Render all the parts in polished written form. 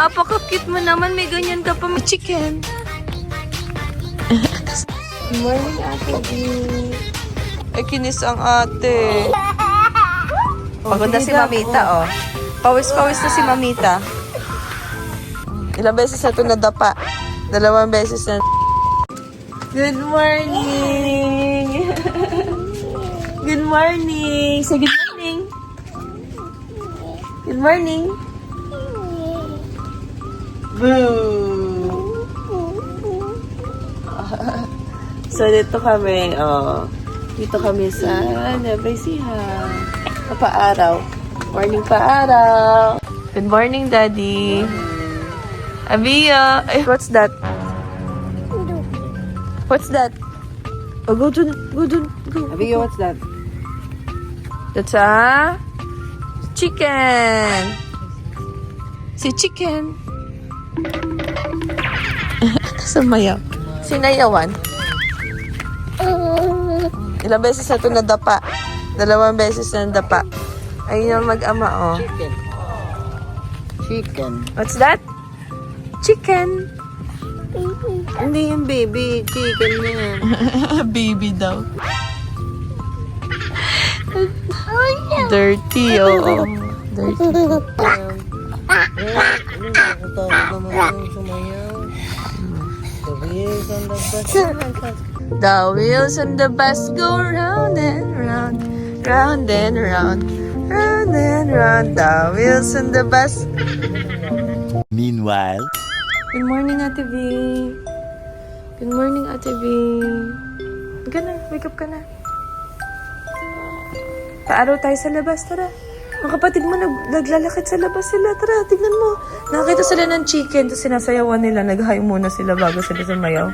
Apaka-cute mo naman. May ganyan ka pa. May chicken. Good morning, Ate B. Ay, kinis ang ate. Pagod na si Mamita, oh. Pawis-pawis na si Mamita. Ilang beses na ito nadapa. 2 beses na. Good morning! Good morning! Say good morning! Good morning! Boo! So, dito kami, oh. Dito kami sa Nueva Ecija. Paaraw. Morning paaraw. Good morning, Daddy. Abia. Eh, what's that? What's that? Oh, go dun. Go dun. Go. Abia, what's that? That's a chicken. Si chicken. Sumayaw. Sinayawan. Ilang beses na ito nadapa. 2 beses na nadapa. Ayun ang mag-ama, oh. Chicken. Chicken. What's that? Chicken. Hindi yung baby. Chicken na yan. Baby daw. Dirty, oo. Dirty. The wheels on the bus go round and round, round and round, round and round. The wheels on the bus. Meanwhile, Good morning, Ate B. Good morning, Ate B. Huwag ka na, wake up ka na. Paaraw tayo sa labas, tara. Ang kapatid mo naglalakit sa labas sila, tara, tignan mo. Nakakita sila ng chicken, tapos sinasayawan nila, nag-hi muna sila bago sila sumayaw.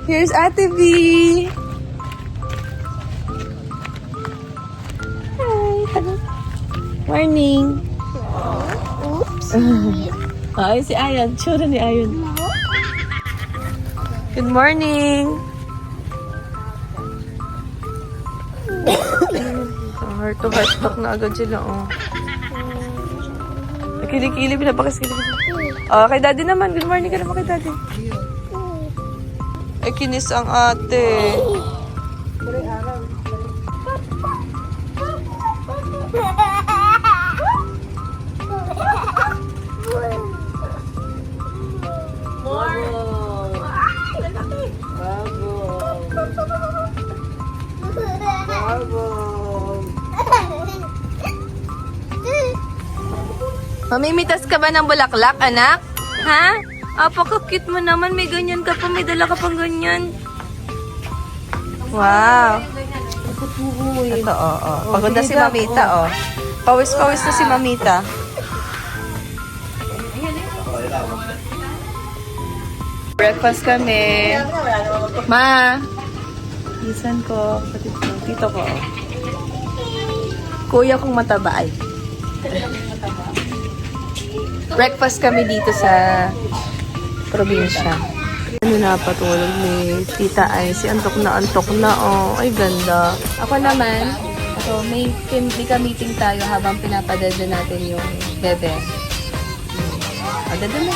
Here's Ate B. Hi. Morning. Oops. Ay, si Ayan. Tsura ni Ayan. Good morning. Heart to heart talk na agad sila, oh. Nakili-kili, pinapakas-kili. Oh, kay Daddy naman. Good morning ka naman kay Daddy. Ay, kinis ang ate. Mamimitas ka ba ng bulaklak, anak? Ha? Apaka-cute mo naman. May ganyan ka pa. May dala ka pang ganyan. Wow. Ito, oh. Pagod na si Mamita, oh. Pawis-pawis na si Mamita. Breakfast kami. Ma! Isan ko. Kapatid ko. Tito ko. Kuya kong mataba ay. Breakfast kami dito sa probinsya. Ano na patulog ni Tita Ay. Si antok na, oh. Ay, ganda. Ako naman, may ka-meeting tayo habang pinapadada natin yung bebe. Padada na.